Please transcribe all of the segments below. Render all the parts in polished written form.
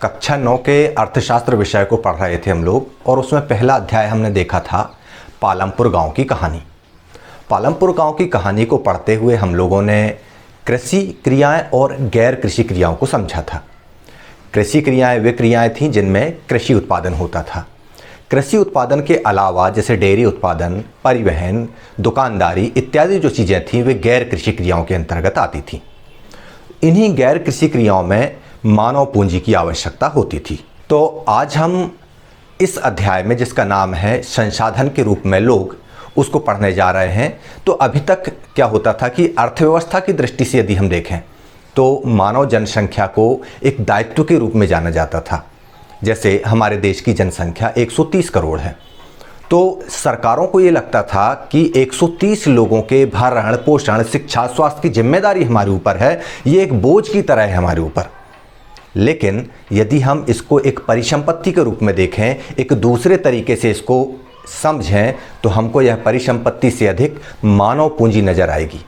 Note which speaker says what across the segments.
Speaker 1: कक्षा 9 के अर्थशास्त्र विषय को पढ़ रहे थे हम लोग और उसमें पहला अध्याय हमने देखा था पालमपुर गांव की कहानी। पालमपुर गांव की कहानी को पढ़ते हुए हम लोगों ने कृषि क्रियाएं और गैर कृषि क्रियाओं को समझा था। कृषि क्रियाएं वे क्रियाएं थीं जिनमें कृषि उत्पादन होता था। कृषि उत्पादन के अलावा जैसे डेयरी उत्पादन, परिवहन, दुकानदारी इत्यादि जो चीज़ें थीं वे गैर कृषि क्रियाओं के अंतर्गत आती थीं। इन्हीं गैर कृषि क्रियाओं में मानव पूंजी की आवश्यकता होती थी। तो आज हम इस अध्याय में जिसका नाम है संसाधन के रूप में लोग, उसको पढ़ने जा रहे हैं। तो अभी तक क्या होता था कि अर्थव्यवस्था की दृष्टि से यदि हम देखें तो मानव जनसंख्या को एक दायित्व के रूप में जाना जाता था। जैसे हमारे देश की जनसंख्या 130 करोड़ है, तो सरकारों को ये लगता था कि 130 लोगों के भरण पोषण, शिक्षा, स्वास्थ्य की जिम्मेदारी हमारे ऊपर है, ये एक बोझ की तरह है हमारे ऊपर। लेकिन यदि हम इसको एक परिसंपत्ति के रूप में देखें, एक दूसरे तरीके से इसको समझें, तो हमको यह परिसंपत्ति से अधिक मानव पूंजी नजर आएगी।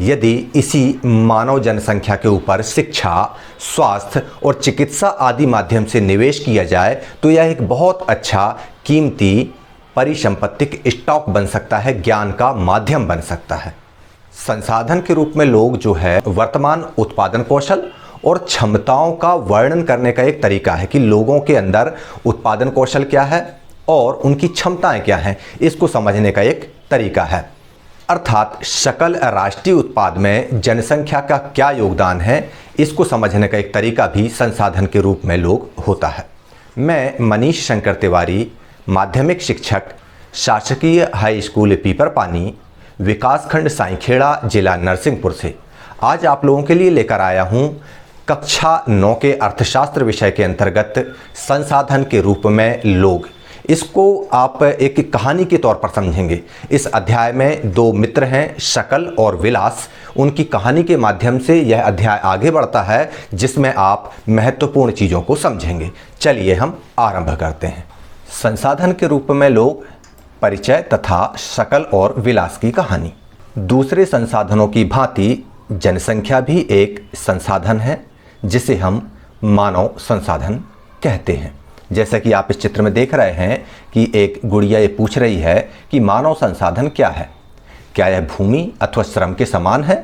Speaker 1: यदि इसी मानव जनसंख्या के ऊपर शिक्षा, स्वास्थ्य और चिकित्सा आदि माध्यम से निवेश किया जाए तो यह एक बहुत अच्छा कीमती परिसंपत्तिक स्टॉक बन सकता है, ज्ञान का माध्यम बन सकता है। संसाधन के रूप में लोग जो है वर्तमान उत्पादन कौशल और क्षमताओं का वर्णन करने का एक तरीका है कि लोगों के अंदर उत्पादन कौशल क्या है और उनकी क्षमताएं क्या हैं, इसको समझने का एक तरीका है। अर्थात सकल राष्ट्रीय उत्पाद में जनसंख्या का क्या योगदान है, इसको समझने का एक तरीका भी संसाधन के रूप में लोग होता है। मैं मनीष शंकर तिवारी, माध्यमिक शिक्षक, शासकीय हाई स्कूल पीपरपानी, विकासखंड साईखेड़ा, जिला नरसिंहपुर से आज आप लोगों के लिए लेकर आया हूं कक्षा 9 के अर्थशास्त्र विषय के अंतर्गत संसाधन के रूप में लोग। इसको आप एक कहानी के तौर पर समझेंगे। इस अध्याय में दो मित्र हैं, शकल और विलास। उनकी कहानी के माध्यम से यह अध्याय आगे बढ़ता है जिसमें आप महत्वपूर्ण चीज़ों को समझेंगे। चलिए हम आरंभ करते हैं। संसाधन के रूप में लोग, परिचय तथा शकल और विलास की कहानी। दूसरे संसाधनों की भांति जनसंख्या भी एक संसाधन है जिसे हम मानव संसाधन कहते हैं। जैसा कि आप इस चित्र में देख रहे हैं कि एक गुड़िया ये पूछ रही है कि मानव संसाधन क्या है, क्या यह भूमि अथवा श्रम के समान है?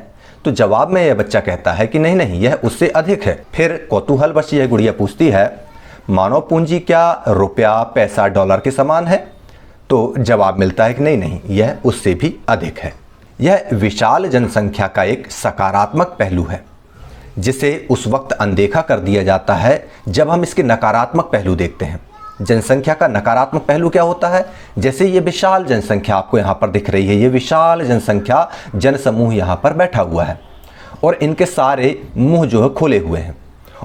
Speaker 1: तो जवाब में यह बच्चा कहता है कि नहीं नहीं, यह उससे अधिक है। फिर कौतूहलवश यह गुड़िया पूछती है, मानव पूंजी क्या रुपया, पैसा, डॉलर के समान है? तो जवाब मिलता है कि नहीं नहीं, यह उससे भी अधिक है। यह विशाल जनसंख्या का एक सकारात्मक पहलू है जिसे उस वक्त अनदेखा कर दिया जाता है जब हम इसके नकारात्मक पहलू देखते हैं। जनसंख्या का नकारात्मक पहलू क्या होता है? जैसे ये विशाल जनसंख्या आपको यहाँ पर दिख रही है, ये विशाल जनसंख्या जनसमूह यहाँ पर बैठा हुआ है और इनके सारे मुंह जो है खुले हुए हैं।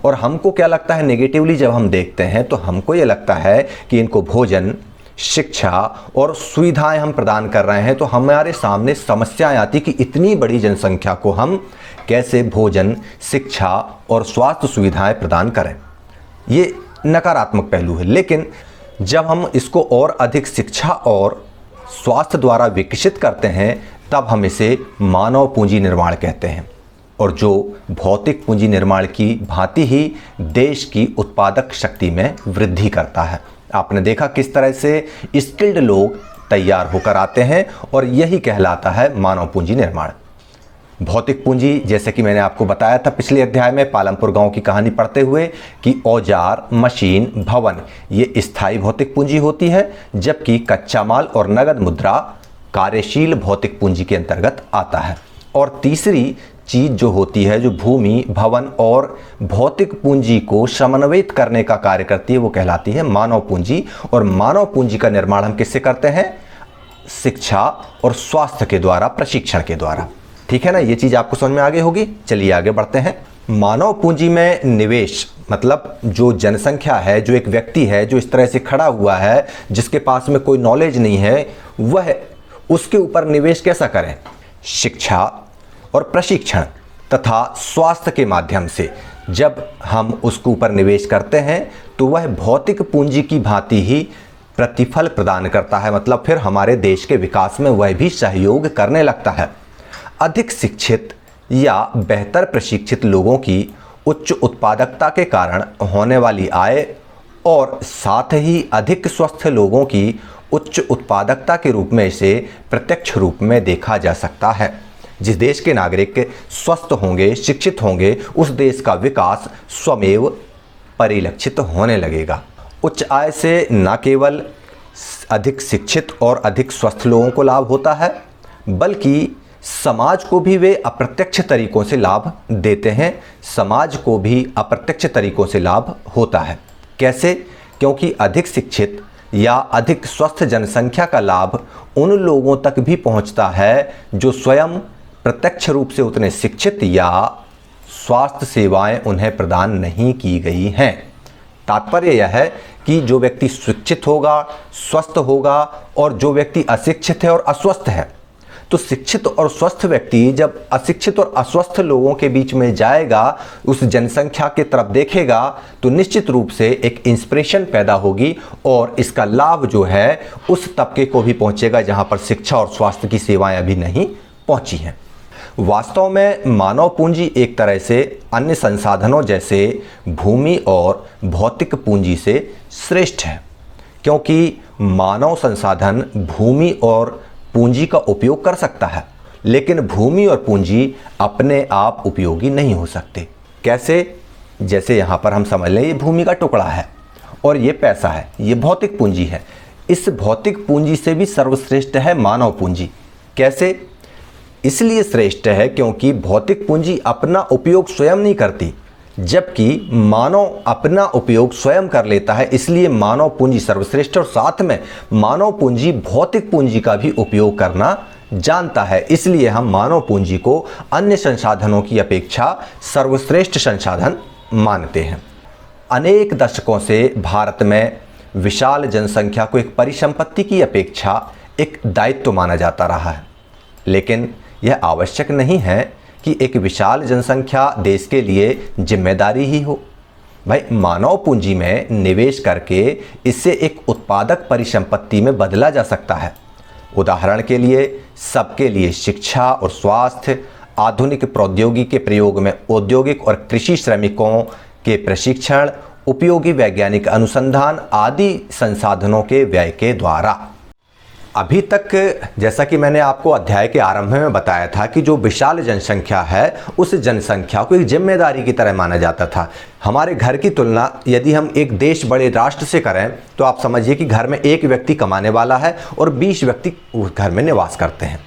Speaker 1: और हमको क्या लगता है नेगेटिवली जब हम देखते हैं तो हमको ये लगता है कि इनको भोजन, शिक्षा और सुविधाएं हम प्रदान कर रहे हैं, तो हमारे सामने समस्याएं आती कि इतनी बड़ी जनसंख्या को हम कैसे भोजन, शिक्षा और स्वास्थ्य सुविधाएं प्रदान करें। ये नकारात्मक पहलू है। लेकिन जब हम इसको और अधिक शिक्षा और स्वास्थ्य द्वारा विकसित करते हैं तब हम इसे मानव पूंजी निर्माण कहते हैं, और जो भौतिक पूंजी निर्माण की भांति ही देश की उत्पादक शक्ति में वृद्धि करता है। आपने देखा किस तरह से स्किल्ड लोग तैयार होकर आते हैं और यही कहलाता है मानव पूंजी निर्माण। भौतिक पूंजी, जैसे कि मैंने आपको बताया था पिछले अध्याय में पालमपुर गांव की कहानी पढ़ते हुए कि औजार, मशीन, भवन ये स्थायी भौतिक पूंजी होती है, जबकि कच्चा माल और नगद मुद्रा कार्यशील भौतिक पूंजी के अंतर्गत आता है। और तीसरी चीज जो होती है, जो भूमि, भवन और भौतिक पूंजी को समन्वयित करने का कार्य करती है, वो कहलाती है मानव पूंजी। और मानव पूंजी का निर्माण हम किससे करते हैं? शिक्षा और स्वास्थ्य के द्वारा, प्रशिक्षण के द्वारा। ठीक है ना, ये चीज आपको समझ में आगे होगी। चलिए आगे बढ़ते हैं। मानव पूंजी में निवेश मतलब जो जनसंख्या है, जो एक व्यक्ति है जो इस तरह से खड़ा हुआ है, जिसके पास में कोई नॉलेज नहीं है, वह उसके ऊपर निवेश कैसा करें? शिक्षा और प्रशिक्षण तथा स्वास्थ्य के माध्यम से जब हम उसके ऊपर निवेश करते हैं तो वह भौतिक पूंजी की भांति ही प्रतिफल प्रदान करता है। मतलब फिर हमारे देश के विकास में वह भी सहयोग करने लगता है। अधिक शिक्षित या बेहतर प्रशिक्षित लोगों की उच्च उत्पादकता के कारण होने वाली आय और साथ ही अधिक स्वस्थ लोगों की उच्च उत्पादकता के रूप में इसे प्रत्यक्ष रूप में देखा जा सकता है। जिस देश के नागरिक स्वस्थ होंगे, शिक्षित होंगे, उस देश का विकास स्वमेव परिलक्षित होने लगेगा। उच्च आय से न केवल अधिक शिक्षित और अधिक स्वस्थ लोगों को लाभ होता है, बल्कि समाज को भी वे अप्रत्यक्ष तरीकों से लाभ देते हैं। समाज को भी अप्रत्यक्ष तरीकों से लाभ होता है। कैसे? क्योंकि अधिक शिक्षित या अधिक स्वस्थ जनसंख्या का लाभ उन लोगों तक भी पहुंचता है जो स्वयं प्रत्यक्ष रूप से उतने शिक्षित या स्वास्थ्य सेवाएं उन्हें प्रदान नहीं की गई हैं। तात्पर्य यह है कि जो व्यक्ति शिक्षित होगा, स्वस्थ होगा, और जो व्यक्ति अशिक्षित है और अस्वस्थ है, तो शिक्षित और स्वस्थ व्यक्ति जब अशिक्षित और अस्वस्थ लोगों के बीच में जाएगा, उस जनसंख्या की तरफ देखेगा, तो निश्चित रूप से एक इंस्पिरेशन पैदा होगी और इसका लाभ जो है उस तबके को भी पहुंचेगा जहां पर शिक्षा और स्वास्थ्य की सेवाएं अभी नहीं पहुंची हैं। वास्तव में मानव पूंजी एक तरह से अन्य संसाधनों जैसे भूमि और भौतिक पूंजी से श्रेष्ठ है, क्योंकि मानव संसाधन भूमि और पूंजी का उपयोग कर सकता है, लेकिन भूमि और पूंजी अपने आप उपयोगी नहीं हो सकते। कैसे? जैसे यहाँ पर हम समझ लें, ये भूमि का टुकड़ा है और ये पैसा है, ये भौतिक पूंजी है। इस भौतिक पूंजी से भी सर्वश्रेष्ठ है मानव पूंजी। कैसे? इसलिए श्रेष्ठ है क्योंकि भौतिक पूंजी अपना उपयोग स्वयं नहीं करती, जबकि मानव अपना उपयोग स्वयं कर लेता है। इसलिए मानव पूंजी सर्वश्रेष्ठ, और साथ में मानव पूंजी भौतिक पूंजी का भी उपयोग करना जानता है। इसलिए हम मानव पूंजी को अन्य संसाधनों की अपेक्षा सर्वश्रेष्ठ संसाधन मानते हैं। अनेक दशकों से भारत में विशाल जनसंख्या को एक परिसंपत्ति की अपेक्षा एक दायित्व माना जाता रहा है, लेकिन यह आवश्यक नहीं है कि एक विशाल जनसंख्या देश के लिए जिम्मेदारी ही हो। भाई, मानव पूंजी में निवेश करके इससे एक उत्पादक परिसंपत्ति में बदला जा सकता है। उदाहरण के लिए, सबके लिए शिक्षा और स्वास्थ्य, आधुनिक प्रौद्योगिकी के प्रयोग में औद्योगिक और कृषि श्रमिकों के प्रशिक्षण, उपयोगी वैज्ञानिक अनुसंधान आदि संसाधनों के व्यय के द्वारा। अभी तक जैसा कि मैंने आपको अध्याय के आरंभ में बताया था कि जो विशाल जनसंख्या है, उस जनसंख्या को एक जिम्मेदारी की तरह माना जाता था। हमारे घर की तुलना यदि हम एक देश बड़े राष्ट्र से करें, तो आप समझिए कि घर में एक व्यक्ति कमाने वाला है और 20 व्यक्ति उस घर में निवास करते हैं।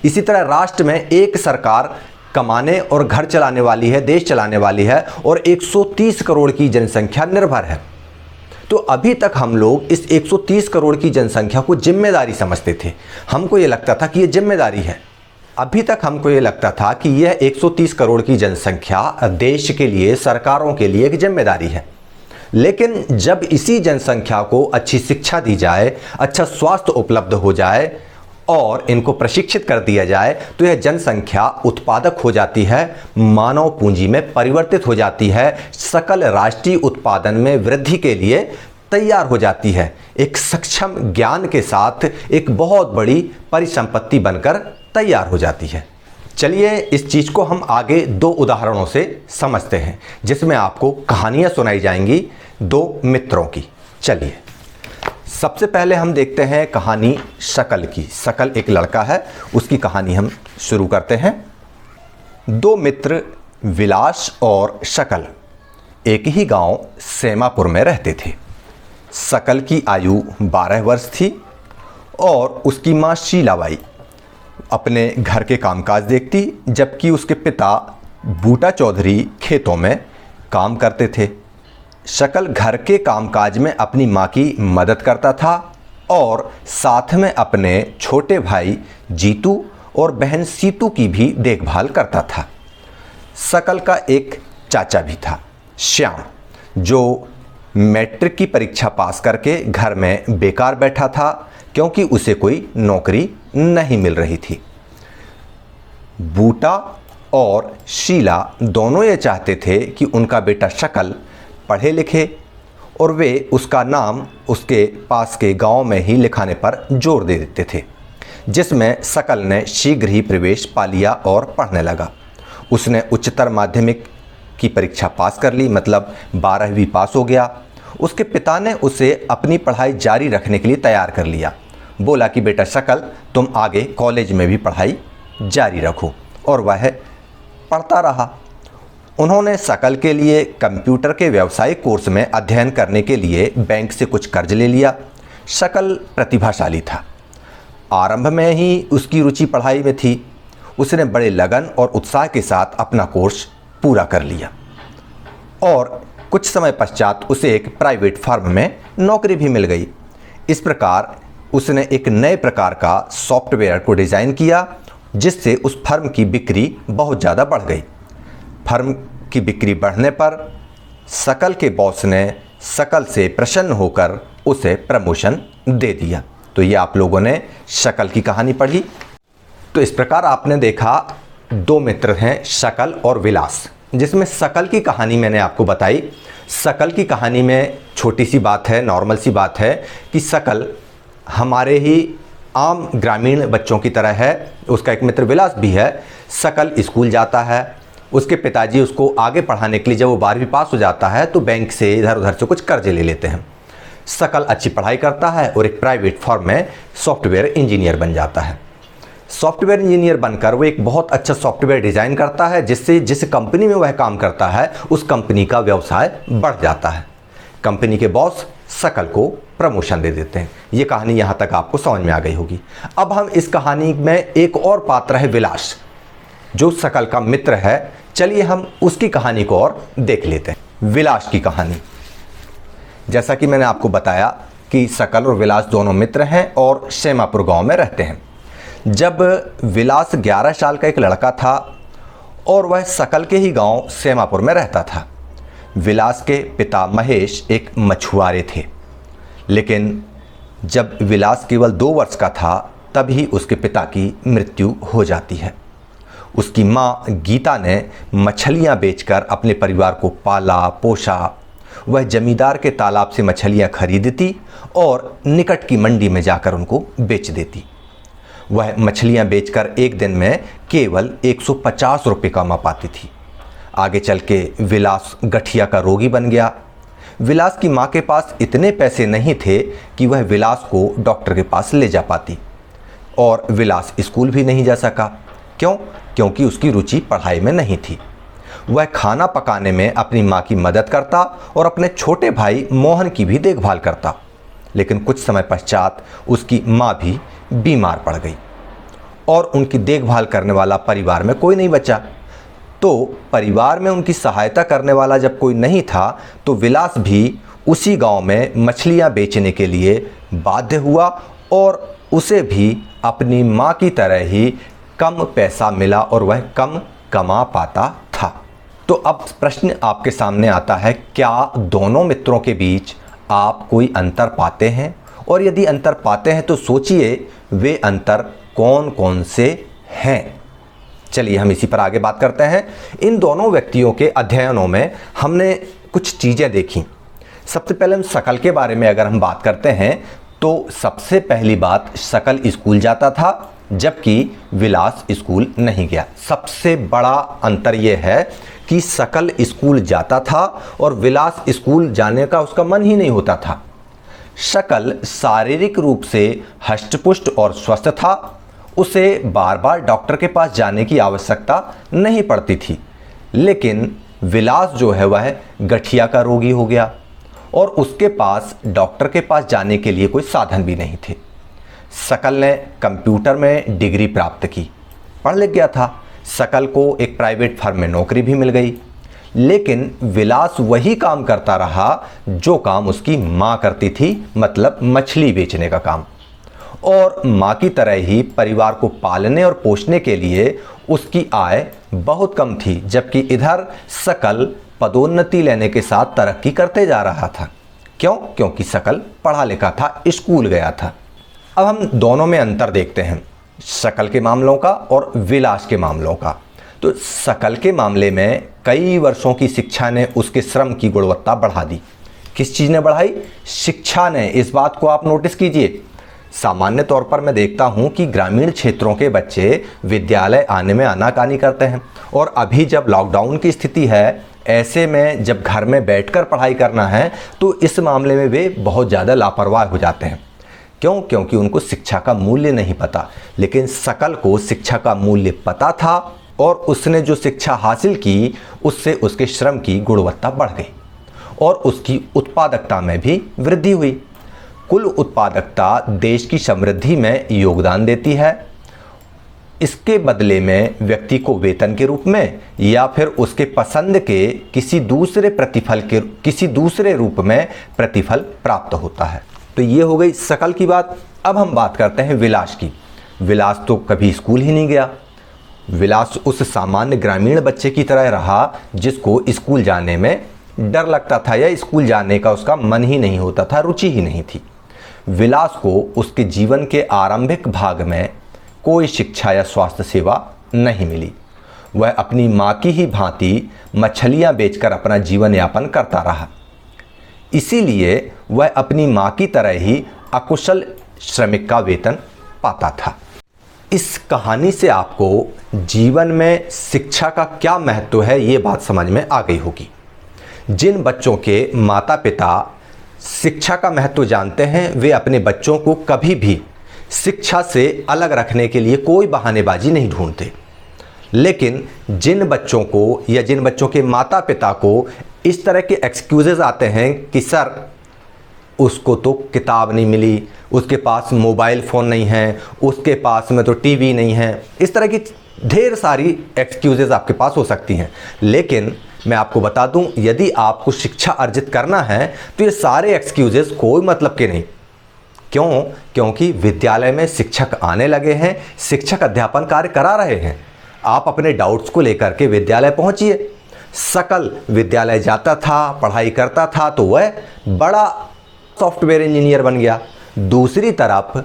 Speaker 1: इसी तरह राष्ट्र में एक सरकार कमाने और घर चलाने वाली है, देश चलाने वाली है, और 130 करोड़ की जनसंख्या निर्भर है। तो अभी तक हम लोग इस 130 करोड़ की जनसंख्या को जिम्मेदारी समझते थे। हमको ये लगता था कि ये जिम्मेदारी है। अभी तक हमको ये लगता था कि यह 130 करोड़ की जनसंख्या देश के लिए, सरकारों के लिए एक जिम्मेदारी है। लेकिन जब इसी जनसंख्या को अच्छी शिक्षा दी जाए, अच्छा स्वास्थ्य उपलब्ध हो जाए और इनको प्रशिक्षित कर दिया जाए, तो यह जनसंख्या उत्पादक हो जाती है, मानव पूंजी में परिवर्तित हो जाती है, सकल राष्ट्रीय उत्पादन में वृद्धि के लिए तैयार हो जाती है। एक सक्षम ज्ञान के साथ एक बहुत बड़ी परिसंपत्ति बनकर तैयार हो जाती है। चलिए इस चीज़ को हम आगे 2 उदाहरणों से समझते हैं, जिसमें आपको कहानियाँ सुनाई जाएंगी 2 मित्रों की। चलिए सबसे पहले हम देखते हैं कहानी शकल की। शकल एक लड़का है, उसकी कहानी हम शुरू करते हैं। 2 मित्र विलास और शकल एक ही गांव सेमापुर में रहते थे। शकल की आयु 12 वर्ष थी और उसकी माँ शीलाबाई अपने घर के कामकाज देखती, जबकि उसके पिता बूटा चौधरी खेतों में काम करते थे। शकल घर के कामकाज में अपनी माँ की मदद करता था और साथ में अपने छोटे भाई जीतू और बहन सीतू की भी देखभाल करता था। शकल का एक चाचा भी था, श्याम, जो मैट्रिक की परीक्षा पास करके घर में बेकार बैठा था, क्योंकि उसे कोई नौकरी नहीं मिल रही थी। बूटा और शीला दोनों ये चाहते थे कि उनका बेटा शकल पढ़े लिखे और वे उसका नाम उसके पास के गांव में ही लिखाने पर जोर दे देते थे, जिसमें शकल ने शीघ्र ही प्रवेश पा लिया और पढ़ने लगा। उसने उच्चतर माध्यमिक की परीक्षा पास कर ली, मतलब 12वीं पास हो गया। उसके पिता ने उसे अपनी पढ़ाई जारी रखने के लिए तैयार कर लिया। बोला कि बेटा शकल, तुम आगे कॉलेज में भी पढ़ाई जारी रखो, और वह पढ़ता रहा। उन्होंने शकल के लिए कंप्यूटर के व्यावसायिक कोर्स में अध्ययन करने के लिए बैंक से कुछ कर्ज ले लिया। शकल प्रतिभाशाली था। आरंभ में ही उसकी रुचि पढ़ाई में थी। उसने बड़े लगन और उत्साह के साथ अपना कोर्स पूरा कर लिया और कुछ समय पश्चात उसे एक प्राइवेट फर्म में नौकरी भी मिल गई। इस प्रकार उसने एक नए प्रकार का सॉफ्टवेयर को डिज़ाइन किया, जिससे उस फर्म की बिक्री बहुत ज़्यादा बढ़ गई। फर्म की बिक्री बढ़ने पर शकल के बॉस ने शकल से प्रसन्न होकर उसे प्रमोशन दे दिया। तो ये आप लोगों ने शकल की कहानी पढ़ी। तो इस प्रकार आपने देखा दो मित्र हैं, शकल और विलास, जिसमें शकल की कहानी मैंने आपको बताई। शकल की कहानी में छोटी सी बात है, नॉर्मल सी बात है कि शकल हमारे ही आम ग्रामीण बच्चों की तरह है। उसका एक मित्र विलास भी है। शकल स्कूल जाता है। उसके पिताजी उसको आगे पढ़ाने के लिए, जब वो 12वीं पास हो जाता है तो बैंक से इधर उधर से कुछ कर्जे ले लेते हैं। शकल अच्छी पढ़ाई करता है और एक प्राइवेट फर्म में सॉफ्टवेयर इंजीनियर बन जाता है। सॉफ्टवेयर इंजीनियर बनकर वो एक बहुत अच्छा सॉफ्टवेयर डिज़ाइन करता है, जिससे जिस कंपनी में वह काम करता है उस कंपनी का व्यवसाय बढ़ जाता है। कंपनी के बॉस शकल को प्रमोशन दे देते हैं। ये कहानी यहाँ तक आपको समझ में आ गई होगी। अब हम इस कहानी में एक और पात्र है विलास, जो शकल का मित्र है। चलिए हम उसकी कहानी को और देख लेते हैं। विलास की कहानी, जैसा कि मैंने आपको बताया कि शकल और विलास दोनों मित्र हैं और शेमापुर गांव में रहते हैं। जब विलास 11 साल का एक लड़का था और वह शकल के ही गांव शेमापुर में रहता था। विलास के पिता महेश एक मछुआरे थे, लेकिन जब विलास केवल 2 वर्ष का था तभी उसके पिता की मृत्यु हो जाती है। उसकी माँ गीता ने मछलियाँ बेचकर अपने परिवार को पाला पोसा। वह जमींदार के तालाब से मछलियाँ खरीदती और निकट की मंडी में जाकर उनको बेच देती। वह मछलियाँ बेचकर एक दिन में केवल 150 रुपये कमा पाती थी। आगे चल के विलास गठिया का रोगी बन गया। विलास की माँ के पास इतने पैसे नहीं थे कि वह विलास को डॉक्टर के पास ले जा पाती, और विलास स्कूल भी नहीं जा सका। क्यों? क्योंकि उसकी रुचि पढ़ाई में नहीं थी। वह खाना पकाने में अपनी माँ की मदद करता और अपने छोटे भाई मोहन की भी देखभाल करता। लेकिन कुछ समय पश्चात उसकी माँ भी बीमार पड़ गई और उनकी देखभाल करने वाला परिवार में कोई नहीं बचा। तो परिवार में उनकी सहायता करने वाला जब कोई नहीं था तो विलास भी उसी गांव में मछलियां बेचने के लिए बाध्य हुआ और उसे भी अपनी माँ की तरह ही कम पैसा मिला और वह कम कमा पाता था। तो अब प्रश्न आपके सामने आता है, क्या दोनों मित्रों के बीच आप कोई अंतर पाते हैं? और यदि अंतर पाते हैं तो सोचिए वे अंतर कौन कौन से हैं। चलिए हम इसी पर आगे बात करते हैं। इन दोनों व्यक्तियों के अध्ययनों में हमने कुछ चीज़ें देखी। सबसे पहले हम शकल के बारे में अगर हम बात करते हैं तो सबसे पहली बात, शकल स्कूल जाता था जबकि विलास स्कूल नहीं गया। सबसे बड़ा अंतर यह है कि शकल स्कूल जाता था और विलास स्कूल जाने का उसका मन ही नहीं होता था। शकल शारीरिक रूप से हष्टपुष्ट और स्वस्थ था। उसे बार बार डॉक्टर के पास जाने की आवश्यकता नहीं पड़ती थी। लेकिन विलास जो है वह गठिया का रोगी हो गया और उसके पास डॉक्टर के पास जाने के लिए कोई साधन भी नहीं थे। शकल ने कंप्यूटर में डिग्री प्राप्त की, पढ़ लिख गया था। शकल को एक प्राइवेट फर्म में नौकरी भी मिल गई। लेकिन विलास वही काम करता रहा जो काम उसकी माँ करती थी, मतलब मछली बेचने का काम। और माँ की तरह ही परिवार को पालने और पोषने के लिए उसकी आय बहुत कम थी, जबकि इधर शकल पदोन्नति लेने के साथ तरक्की करते जा रहा था। क्यों? क्योंकि शकल पढ़ा लिखा था, स्कूल गया था। अब हम दोनों में अंतर देखते हैं, शकल के मामलों का और विलास के मामलों का। तो शकल के मामले में कई वर्षों की शिक्षा ने उसके श्रम की गुणवत्ता बढ़ा दी। किस चीज़ ने बढ़ाई? शिक्षा ने। इस बात को आप नोटिस कीजिए। सामान्य तौर पर मैं देखता हूं कि ग्रामीण क्षेत्रों के बच्चे विद्यालय आने में आनाकानी करते हैं, और अभी जब लॉकडाउन की स्थिति है, ऐसे में जब घर में बैठकर पढ़ाई करना है तो इस मामले में वे बहुत ज़्यादा लापरवाह हो जाते हैं। क्यों? क्योंकि उनको शिक्षा का मूल्य नहीं पता। लेकिन सकल को शिक्षा का मूल्य पता था और उसने जो शिक्षा हासिल की उससे उसके श्रम की गुणवत्ता बढ़ गई और उसकी उत्पादकता में भी वृद्धि हुई। कुल उत्पादकता देश की समृद्धि में योगदान देती है। इसके बदले में व्यक्ति को वेतन के रूप में या फिर उसके पसंद के किसी दूसरे रूप में प्रतिफल प्राप्त होता है। तो ये हो गई सकल की बात। अब हम बात करते हैं विलास की। विलास तो कभी स्कूल ही नहीं गया। विलास उस सामान्य ग्रामीण बच्चे की तरह रहा जिसको स्कूल जाने में डर लगता था या स्कूल जाने का उसका मन ही नहीं होता था, रुचि ही नहीं थी। विलास को उसके जीवन के आरंभिक भाग में कोई शिक्षा या स्वास्थ्य सेवा नहीं मिली। वह अपनी माँ की ही भांति मछलियाँ बेचकर अपना जीवन यापन करता रहा। इसीलिए वह अपनी माँ की तरह ही अकुशल श्रमिक का वेतन पाता था। इस कहानी से आपको जीवन में शिक्षा का क्या महत्व है ये बात समझ में आ गई होगी। जिन बच्चों के माता पिता शिक्षा का महत्व जानते हैं वे अपने बच्चों को कभी भी शिक्षा से अलग रखने के लिए कोई बहानेबाजी नहीं ढूंढते। लेकिन जिन बच्चों को या जिन बच्चों के माता पिता को इस तरह के एक्सक्यूजेस आते हैं कि सर उसको तो किताब नहीं मिली, उसके पास मोबाइल फ़ोन नहीं है, उसके पास में तो टीवी नहीं है, इस तरह की ढेर सारी एक्सक्यूजेस आपके पास हो सकती हैं। लेकिन मैं आपको बता दूं, यदि आपको शिक्षा अर्जित करना है तो ये सारे एक्सक्यूजेस कोई मतलब के नहीं। क्यों? क्योंकि विद्यालय में शिक्षक आने लगे हैं, शिक्षक अध्यापन कार्य करा रहे हैं। आप अपने डाउट्स को लेकर के विद्यालय पहुंचिए। सकल विद्यालय जाता था, पढ़ाई करता था तो वह बड़ा सॉफ्टवेयर इंजीनियर बन गया। दूसरी तरफ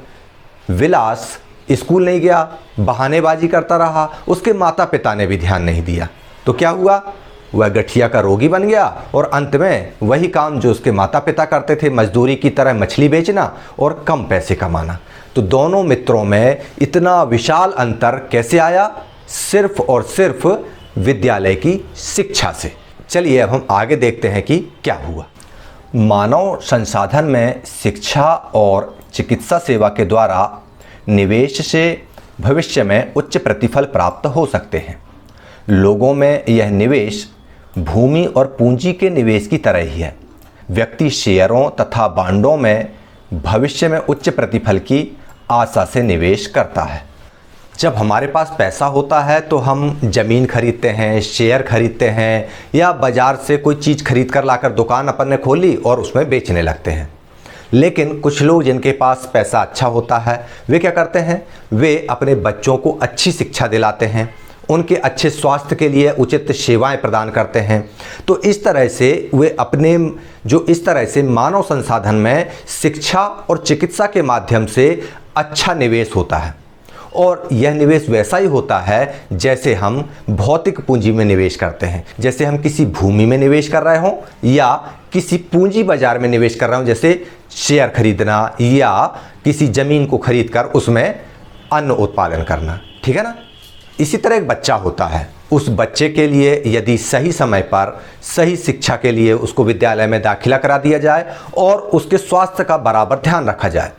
Speaker 1: विलास स्कूल नहीं गया, बहानेबाजी करता रहा, उसके माता पिता ने भी ध्यान नहीं दिया। तो क्या हुआ? वह गठिया का रोगी बन गया और अंत में वही काम जो उसके माता पिता करते थे, मजदूरी की तरह मछली बेचना और कम पैसे कमाना। तो दोनों मित्रों में इतना विशाल अंतर कैसे आया? सिर्फ और सिर्फ विद्यालय की शिक्षा से। चलिए अब हम आगे देखते हैं कि क्या हुआ। मानव संसाधन में शिक्षा और चिकित्सा सेवा के द्वारा निवेश से भविष्य में उच्च प्रतिफल प्राप्त हो सकते हैं। लोगों में यह निवेश भूमि और पूंजी के निवेश की तरह ही है। व्यक्ति शेयरों तथा बांडों में भविष्य में उच्च प्रतिफल की आशा से निवेश करता है। जब हमारे पास पैसा होता है तो हम ज़मीन खरीदते हैं, शेयर खरीदते हैं या बाज़ार से कोई चीज़ खरीद कर लाकर दुकान अपन ने खोली और उसमें बेचने लगते हैं। लेकिन कुछ लोग जिनके पास पैसा अच्छा होता है वे क्या करते हैं? वे अपने बच्चों को अच्छी शिक्षा दिलाते हैं, उनके अच्छे स्वास्थ्य के लिए उचित सेवाएं प्रदान करते हैं। तो इस तरह से वे इस तरह से मानव संसाधन में शिक्षा और चिकित्सा के माध्यम से अच्छा निवेश होता है। और यह निवेश वैसा ही होता है जैसे हम भौतिक पूंजी में निवेश करते हैं। जैसे हम किसी भूमि में निवेश कर रहे हों या किसी पूंजी बाजार में निवेश कर रहे हों, जैसे शेयर खरीदना या किसी ज़मीन को खरीद कर उसमें अन्न उत्पादन करना। ठीक है ना? इसी तरह एक बच्चा होता है। उस बच्चे के लिए यदि सही समय पर सही शिक्षा के लिए उसको विद्यालय में दाखिला करा दिया जाए और उसके स्वास्थ्य का बराबर ध्यान रखा जाए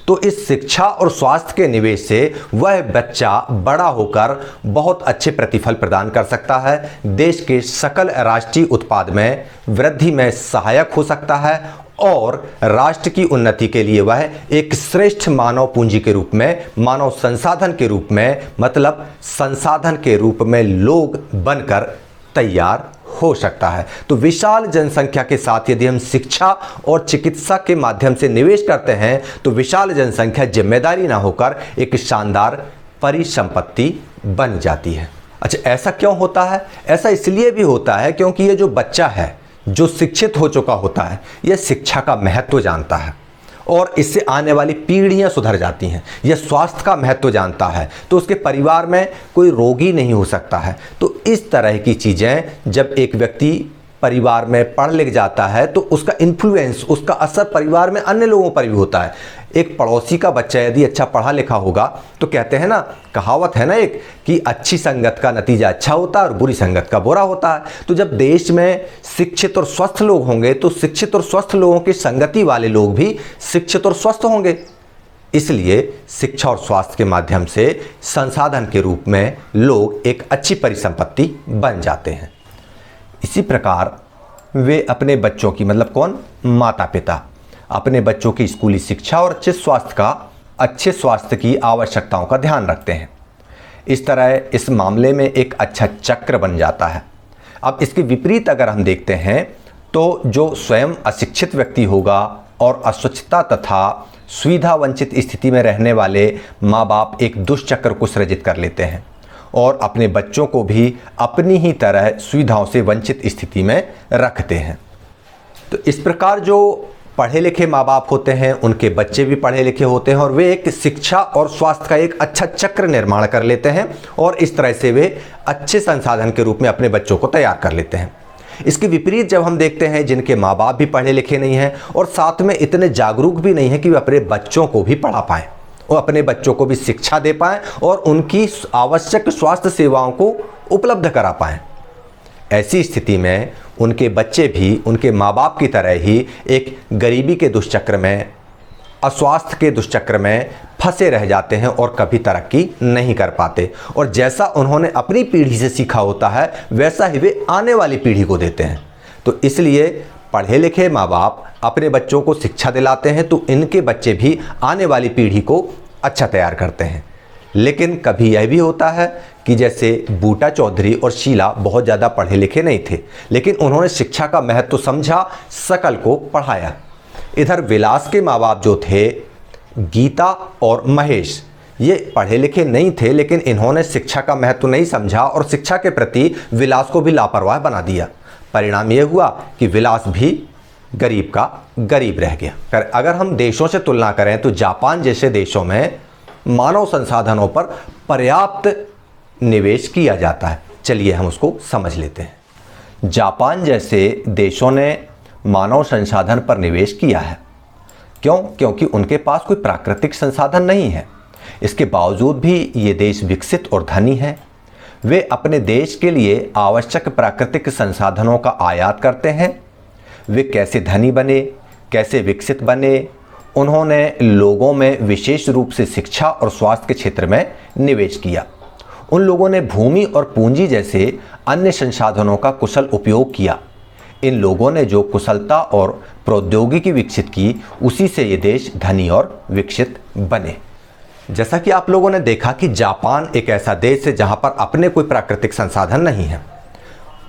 Speaker 1: तो इस शिक्षा और स्वास्थ्य के निवेश से वह बच्चा बड़ा होकर बहुत अच्छे प्रतिफल प्रदान कर सकता है, देश के सकल राष्ट्रीय उत्पाद में वृद्धि में सहायक हो सकता है और राष्ट्र की उन्नति के लिए वह एक श्रेष्ठ मानव पूंजी के रूप में, मानव संसाधन के रूप में, मतलब संसाधन के रूप में लोग बनकर तैयार हो सकता है। तो विशाल जनसंख्या के साथ यदि हम शिक्षा और चिकित्सा के माध्यम से निवेश करते हैं तो विशाल जनसंख्या जिम्मेदारी ना होकर एक शानदार परिसंपत्ति बन जाती है। अच्छा, ऐसा क्यों होता है? ऐसा इसलिए भी होता है क्योंकि ये जो बच्चा है जो शिक्षित हो चुका होता है यह शिक्षा का महत्व जानता है और इससे आने वाली पीढ़ियां सुधर जाती हैं। यह स्वास्थ्य का महत्व जानता है तो उसके परिवार में कोई रोगी नहीं हो सकता है। तो इस तरह की चीज़ें जब एक व्यक्ति परिवार में पढ़ लिख जाता है तो उसका इन्फ्लुएंस, उसका असर परिवार में अन्य लोगों पर भी होता है। एक पड़ोसी का बच्चा यदि अच्छा पढ़ा लिखा होगा तो कहते हैं ना, कहावत है ना एक, कि अच्छी संगत का नतीजा अच्छा होता है और बुरी संगत का बुरा होता है। तो जब देश में शिक्षित और स्वस्थ लोग होंगे तो शिक्षित और स्वस्थ लोगों की संगति वाले लोग भी शिक्षित और स्वस्थ होंगे। इसलिए शिक्षा और स्वास्थ्य के माध्यम से संसाधन के रूप में लोग एक अच्छी परिसंपत्ति बन जाते हैं। इसी प्रकार वे अपने बच्चों की, मतलब कौन, माता पिता, अपने बच्चों की स्कूली शिक्षा और अच्छे स्वास्थ्य की आवश्यकताओं का ध्यान रखते हैं। इस तरह इस मामले में एक अच्छा चक्र बन जाता है। अब इसके विपरीत अगर हम देखते हैं तो जो स्वयं अशिक्षित व्यक्ति होगा और अस्वच्छता तथा सुविधा वंचित स्थिति में रहने वाले माँ बाप एक दुष्चक्र को सृजित कर लेते हैं और अपने बच्चों को भी अपनी ही तरह सुविधाओं से वंचित स्थिति में रखते हैं। तो इस प्रकार जो पढ़े लिखे माँ बाप होते हैं उनके बच्चे भी पढ़े लिखे होते हैं और वे एक शिक्षा और स्वास्थ्य का एक अच्छा चक्र निर्माण कर लेते हैं और इस तरह से वे अच्छे संसाधन के रूप में अपने बच्चों को तैयार कर लेते हैं। इसके विपरीत जब हम देखते हैं जिनके माँ बाप भी पढ़े लिखे नहीं हैं और साथ में इतने जागरूक भी नहीं हैं कि वे अपने बच्चों को भी पढ़ा पाएँ और अपने बच्चों को भी शिक्षा दे पाएँ और उनकी आवश्यक स्वास्थ्य सेवाओं को उपलब्ध करा पाएँ, ऐसी स्थिति में उनके बच्चे भी उनके माँ बाप की तरह ही एक गरीबी के दुष्चक्र में, अस्वास्थ्य के दुष्चक्र में फंसे रह जाते हैं और कभी तरक्की नहीं कर पाते। और जैसा उन्होंने अपनी पीढ़ी से सीखा होता है वैसा ही वे आने वाली पीढ़ी को देते हैं। तो इसलिए पढ़े लिखे माँ बाप अपने बच्चों को शिक्षा दिलाते हैं तो इनके बच्चे भी आने वाली पीढ़ी को अच्छा तैयार करते हैं। लेकिन कभी यह भी होता है कि जैसे बूटा चौधरी और शीला बहुत ज़्यादा पढ़े लिखे नहीं थे लेकिन उन्होंने शिक्षा का महत्व समझा, सकल को पढ़ाया। इधर विलास के माँ बाप जो थे, गीता और महेश, ये पढ़े लिखे नहीं थे लेकिन इन्होंने शिक्षा का महत्व नहीं समझा और शिक्षा के प्रति विलास को भी लापरवाह बना दिया। परिणाम ये हुआ कि विलास भी गरीब का गरीब रह गया। अगर हम देशों से तुलना करें तो जापान जैसे देशों में मानव संसाधनों पर पर्याप्त निवेश किया जाता है। चलिए हम उसको समझ लेते हैं। जापान जैसे देशों ने मानव संसाधन पर निवेश किया है। क्यों? क्योंकि उनके पास कोई प्राकृतिक संसाधन नहीं है। इसके बावजूद भी ये देश विकसित और धनी है। वे अपने देश के लिए आवश्यक प्राकृतिक संसाधनों का आयात करते हैं। वे कैसे धनी बने, कैसे विकसित बने? उन्होंने लोगों में विशेष रूप से शिक्षा और स्वास्थ्य के क्षेत्र में निवेश किया। उन लोगों ने भूमि और पूंजी जैसे अन्य संसाधनों का कुशल उपयोग किया। इन लोगों ने जो कुशलता और प्रौद्योगिकी विकसित की उसी से ये देश धनी और विकसित बने। जैसा कि आप लोगों ने देखा कि जापान एक ऐसा देश है जहां पर अपने कोई प्राकृतिक संसाधन नहीं है,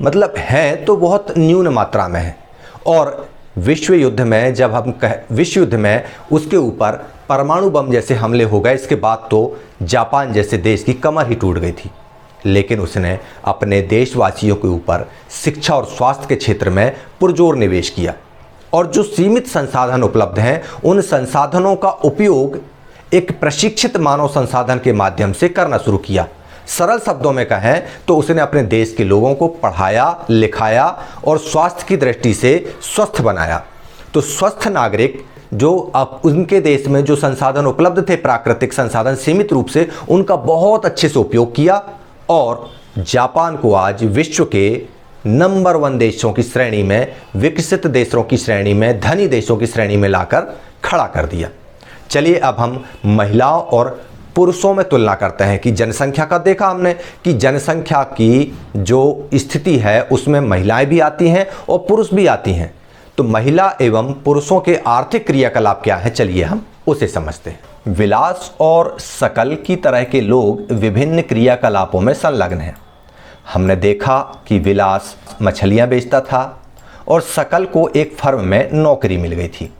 Speaker 1: मतलब है तो बहुत न्यून मात्रा में है। और विश्व युद्ध में जब हम विश्व युद्ध में उसके ऊपर परमाणु बम जैसे हमले हो गए, इसके बाद तो जापान जैसे देश की कमर ही टूट गई थी। लेकिन उसने अपने देशवासियों के ऊपर शिक्षा और स्वास्थ्य के क्षेत्र में पुरजोर निवेश किया और जो सीमित संसाधन उपलब्ध हैं उन संसाधनों का उपयोग एक प्रशिक्षित मानव संसाधन के माध्यम से करना शुरू किया। सरल शब्दों में कहें तो उसने अपने देश के लोगों को पढ़ाया, लिखाया और स्वास्थ्य की दृष्टि से स्वस्थ बनाया। तो स्वस्थ नागरिक जो अब उनके देश में जो संसाधन उपलब्ध थे, प्राकृतिक संसाधन सीमित रूप से, उनका बहुत अच्छे से उपयोग किया और जापान को आज विश्व के नंबर 1 देशों की श्रेणी में, विकसित देशों की श्रेणी में, धनी देशों की श्रेणी में लाकर खड़ा कर दिया। चलिए अब हम महिलाओं और पुरुषों में तुलना करते हैं कि जनसंख्या का देखा हमने कि जनसंख्या की जो स्थिति है उसमें महिलाएं भी आती हैं और पुरुष भी आती हैं। तो महिला एवं पुरुषों के आर्थिक क्रियाकलाप क्या है, चलिए हम उसे समझते हैं। विलास और सकल की तरह के लोग विभिन्न क्रियाकलापों में संलग्न हैं। हमने देखा कि विलास मछलियां बेचता था और सकल को एक फर्म में नौकरी मिल गई थी।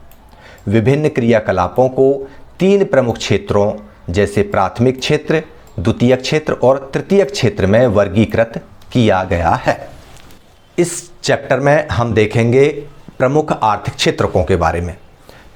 Speaker 1: विभिन्न क्रियाकलापों को 3 प्रमुख क्षेत्रों जैसे प्राथमिक क्षेत्र, द्वितीयक क्षेत्र और तृतीयक क्षेत्र में वर्गीकृत किया गया है। इस चैप्टर में हम देखेंगे प्रमुख आर्थिक क्षेत्रकों के बारे में,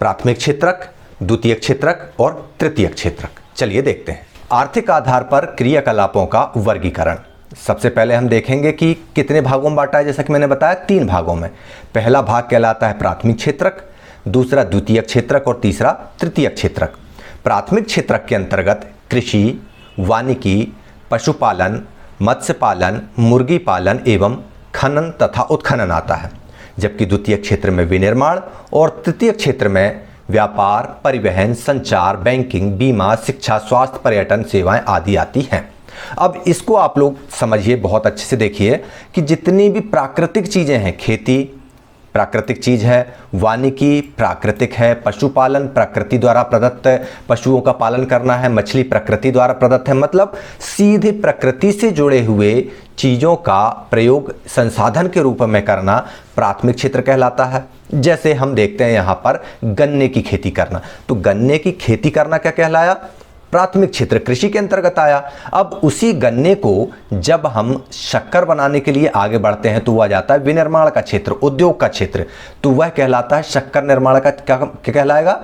Speaker 1: प्राथमिक क्षेत्रक, द्वितीयक क्षेत्रक और तृतीयक क्षेत्रक। चलिए देखते हैं। आर्थिक आधार पर क्रियाकलापों का वर्गीकरण। सबसे पहले हम देखेंगे कि कितने भागों में बांटा है। जैसा कि मैंने बताया 3 भागों में। पहला भाग कहलाता है प्राथमिक क्षेत्रक, दूसरा द्वितीयक क्षेत्रक और तीसरा तृतीयक क्षेत्रक। प्राथमिक क्षेत्रक के अंतर्गत कृषि, वानिकी, पशुपालन, मत्स्य पालन, मुर्गी पालन एवं खनन तथा उत्खनन आता है, जबकि द्वितीय क्षेत्र में विनिर्माण और तृतीय क्षेत्र में व्यापार, परिवहन, संचार, बैंकिंग, बीमा, शिक्षा, स्वास्थ्य, पर्यटन सेवाएं आदि आती हैं। अब इसको आप लोग समझिए, बहुत अच्छे से देखिए कि जितनी भी प्राकृतिक चीज़ें हैं, खेती प्राकृतिक चीज है, वानिकी प्राकृतिक है, पशुपालन प्रकृति द्वारा प्रदत्त पशुओं का पालन करना है, मछली प्रकृति द्वारा प्रदत्त है, मतलब सीधे प्रकृति से जुड़े हुए चीज़ों का प्रयोग संसाधन के रूप में करना प्राथमिक क्षेत्र कहलाता है। जैसे हम देखते हैं यहाँ पर गन्ने की खेती करना, तो गन्ने की खेती करना क्या कहलाया? प्राथमिक क्षेत्र, कृषि के अंतर्गत आया। अब उसी गन्ने को जब हम शक्कर बनाने के लिए आगे बढ़ते हैं तो वह आ जाता है विनिर्माण का क्षेत्र, उद्योग का क्षेत्र, तो वह कहलाता है शक्कर निर्माण का क्या कहलाएगा?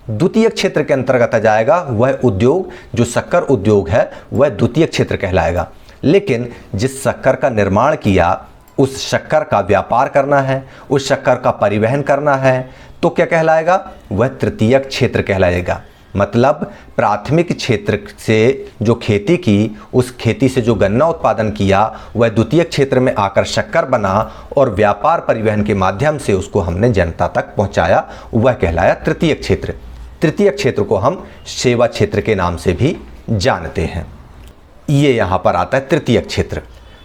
Speaker 1: द्वितीय क्षेत्र के अंतर्गत आ जाएगा। वह उद्योग जो शक्कर उद्योग है वह द्वितीय क्षेत्र कहलाएगा। लेकिन जिस शक्कर का निर्माण किया उस शक्कर का व्यापार करना है, उस शक्कर का परिवहन करना है, तो क्या कहलाएगा? वह तृतीय क्षेत्र कहलाएगा। मतलब प्राथमिक क्षेत्र से जो खेती की, उस खेती से जो गन्ना उत्पादन किया वह द्वितीय क्षेत्र में आकर शक्कर बना और व्यापार परिवहन के माध्यम से उसको हमने जनता तक पहुंचाया, वह कहलाया तृतीय क्षेत्र। तृतीय क्षेत्र को हम सेवा क्षेत्र के नाम से भी जानते हैं। ये यहाँ पर आता है तृतीय क्षेत्र।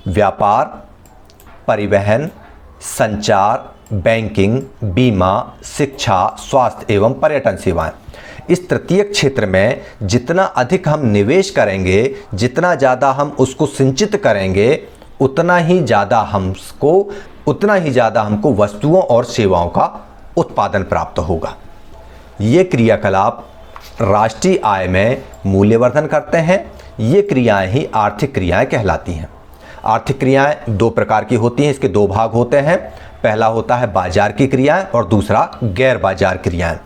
Speaker 1: व्यापार, परिवहन, संचार, बैंकिंग, बीमा, शिक्षा, स्वास्थ्य एवं पर्यटन सेवाएं। इस तृतीय क्षेत्र में जितना अधिक हम निवेश करेंगे, जितना ज़्यादा हम उसको सिंचित करेंगे, उतना ही ज़्यादा हमको वस्तुओं और सेवाओं का उत्पादन प्राप्त होगा। ये क्रियाकलाप राष्ट्रीय आय में मूल्यवर्धन करते हैं। ये क्रियाएं ही आर्थिक क्रियाएं कहलाती हैं। आर्थिक क्रियाएं 2 प्रकार की होती हैं, इसके 2 भाग होते हैं। पहला होता है बाजार की क्रियाएं और दूसरा गैर बाजार क्रियाएं।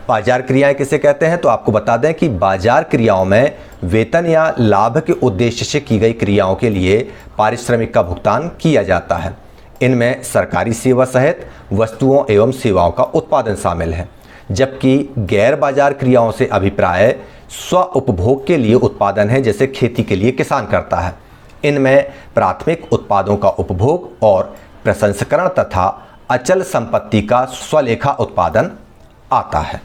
Speaker 1: बाजार क्रियाएं किसे कहते हैं? तो आपको बता दें कि बाजार क्रियाओं में वेतन या लाभ के उद्देश्य से की गई क्रियाओं के लिए पारिश्रमिक का भुगतान किया जाता है। इनमें सरकारी सेवा सहित वस्तुओं एवं सेवाओं का उत्पादन शामिल है, जबकि गैर बाजार क्रियाओं से अभिप्राय स्व उपभोग के लिए उत्पादन है, जैसे खेती के लिए किसान करता है। इनमें प्राथमिक उत्पादों का उपभोग और प्रसंस्करण तथा अचल संपत्ति का स्वलेखा उत्पादन आता है।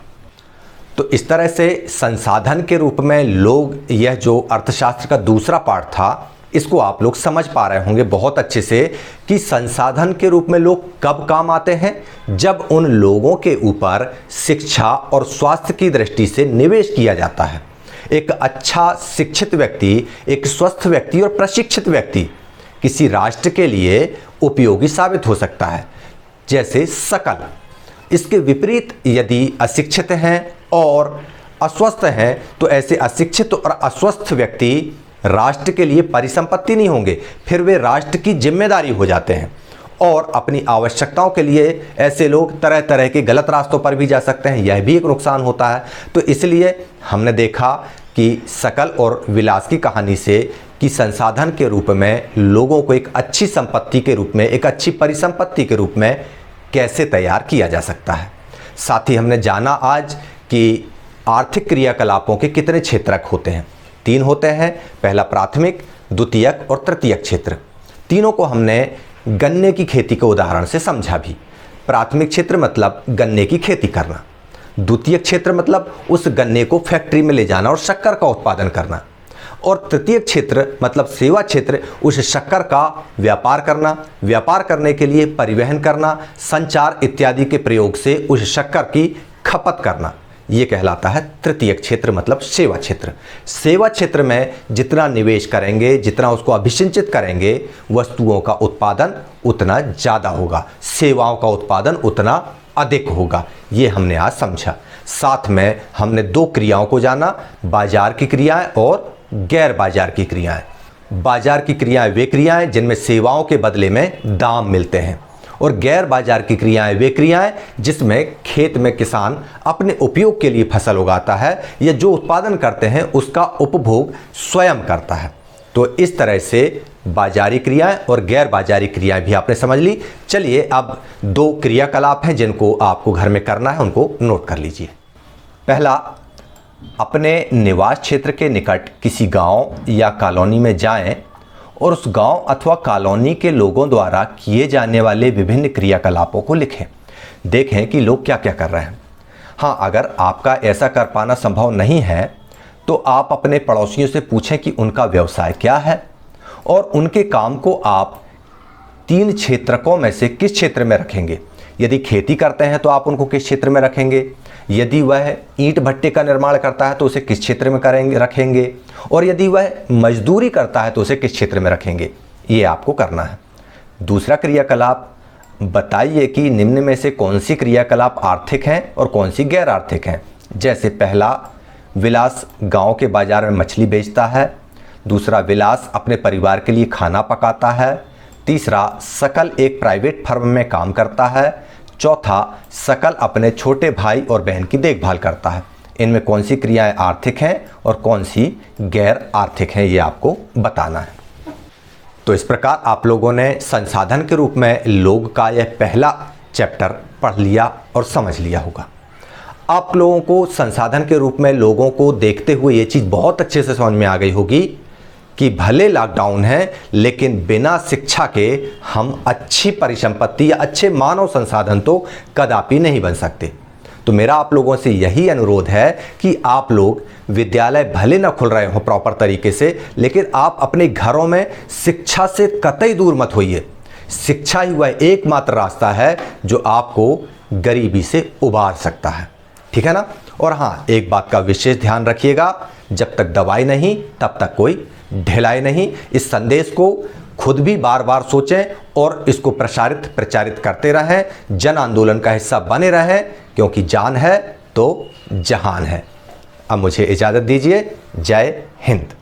Speaker 1: तो इस तरह से संसाधन के रूप में लोग, यह जो अर्थशास्त्र का दूसरा पार्ट था, इसको आप लोग समझ पा रहे होंगे बहुत अच्छे से कि संसाधन के रूप में लोग कब काम आते हैं? जब उन लोगों के ऊपर शिक्षा और स्वास्थ्य की दृष्टि से निवेश किया जाता है। एक अच्छा शिक्षित व्यक्ति, एक स्वस्थ व्यक्ति और प्रशिक्षित व्यक्ति किसी राष्ट्र के लिए उपयोगी साबित हो सकता है। जैसे सकल। इसके विपरीत यदि अशिक्षित हैं और अस्वस्थ हैं तो ऐसे अशिक्षित और अस्वस्थ व्यक्ति राष्ट्र के लिए परिसंपत्ति नहीं होंगे, फिर वे राष्ट्र की जिम्मेदारी हो जाते हैं और अपनी आवश्यकताओं के लिए ऐसे लोग तरह तरह के गलत रास्तों पर भी जा सकते हैं। यह भी एक नुकसान होता है। तो इसलिए हमने देखा कि सकल और विलास की कहानी से कि संसाधन के रूप में लोगों को एक अच्छी संपत्ति के रूप में, एक अच्छी परिसंपत्ति के रूप में कैसे तैयार किया जा सकता है। साथ ही हमने जाना आज कि आर्थिक क्रियाकलापों के कितने क्षेत्रक होते हैं। 3 होते हैं। पहला प्राथमिक, द्वितीयक और तृतीयक क्षेत्र। तीनों को हमने गन्ने की खेती के उदाहरण से समझा भी। प्राथमिक क्षेत्र मतलब गन्ने की खेती करना, द्वितीयक क्षेत्र मतलब उस गन्ने को फैक्ट्री में ले जाना और शक्कर का उत्पादन करना, और तृतीय क्षेत्र मतलब सेवा क्षेत्र, उस शक्कर का व्यापार करना, व्यापार करने के लिए परिवहन करना, संचार इत्यादि के प्रयोग से उस शक्कर की खपत करना। ये कहलाता है तृतीय क्षेत्र मतलब सेवा क्षेत्र। सेवा क्षेत्र में जितना निवेश करेंगे, जितना उसको अभिसिंचित करेंगे, वस्तुओं का उत्पादन उतना ज़्यादा होगा, सेवाओं का उत्पादन उतना अधिक होगा। ये हमने आज समझा। साथ में हमने 2 क्रियाओं को जाना, बाजार की क्रियाएं और गैर बाजार की क्रियाएं। बाजार की क्रियाएं वे क्रियाएं जिनमें सेवाओं के बदले में दाम मिलते हैं, और गैर बाजार की क्रियाएं वे क्रियाएं जिसमें खेत में किसान अपने उपयोग के लिए फसल उगाता है या जो उत्पादन करते हैं उसका उपभोग स्वयं करता है। तो इस तरह से बाजारी क्रियाएं और गैर बाजारी क्रियाएं भी आपने समझ ली। चलिए अब 2 क्रियाकलाप हैं जिनको आपको घर में करना है, उनको नोट कर लीजिए। पहला, अपने निवास क्षेत्र के निकट किसी गांव या कॉलोनी में जाएं और उस गांव अथवा कॉलोनी के लोगों द्वारा किए जाने वाले विभिन्न क्रियाकलापों को लिखें। देखें कि लोग क्या क्या कर रहे हैं। हाँ, अगर आपका ऐसा कर पाना संभव नहीं है तो आप अपने पड़ोसियों से पूछें कि उनका व्यवसाय क्या है और उनके काम को आप 3 क्षेत्रकों में से किस क्षेत्र में रखेंगे। यदि खेती करते हैं तो आप उनको किस क्षेत्र में रखेंगे, यदि वह ईंट भट्टे का निर्माण करता है तो उसे किस क्षेत्र में रखेंगे, और यदि वह मजदूरी करता है तो उसे किस क्षेत्र में रखेंगे। ये आपको करना है। दूसरा क्रियाकलाप, बताइए कि निम्न में से कौन सी क्रियाकलाप आर्थिक हैं और कौन सी गैर आर्थिक हैं। जैसे पहला, विलास गांव के बाजार में मछली बेचता है। दूसरा, विलास अपने परिवार के लिए खाना पकाता है। तीसरा, सकल एक प्राइवेट फर्म में काम करता है। चौथा, सकल अपने छोटे भाई और बहन की देखभाल करता है। इनमें कौन सी क्रियाएं आर्थिक हैं और कौन सी गैर आर्थिक हैं, ये आपको बताना है। तो इस प्रकार आप लोगों ने संसाधन के रूप में लोग का यह पहला चैप्टर पढ़ लिया और समझ लिया होगा। आप लोगों को संसाधन के रूप में लोगों को देखते हुए ये चीज़ बहुत अच्छे से समझ में आ गई होगी कि भले लॉकडाउन है लेकिन बिना शिक्षा के हम अच्छी परिसंपत्ति या अच्छे मानव संसाधन तो कदापि नहीं बन सकते। तो मेरा आप लोगों से यही अनुरोध है कि आप लोग विद्यालय भले न खुल रहे हो प्रॉपर तरीके से, लेकिन आप अपने घरों में शिक्षा से कतई दूर मत होइए। शिक्षा ही वह एकमात्र रास्ता है जो आपको गरीबी से उबार सकता है, ठीक है ना। और हाँ, एक बात का विशेष ध्यान रखिएगा, जब तक दवाई नहीं तब तक कोई ढिलाई नहीं। इस संदेश को खुद भी बार बार सोचें और इसको प्रचारित करते रहें। जन आंदोलन का हिस्सा बने रहें, क्योंकि जान है तो जहान है। अब मुझे इजाज़त दीजिए। जय हिंद।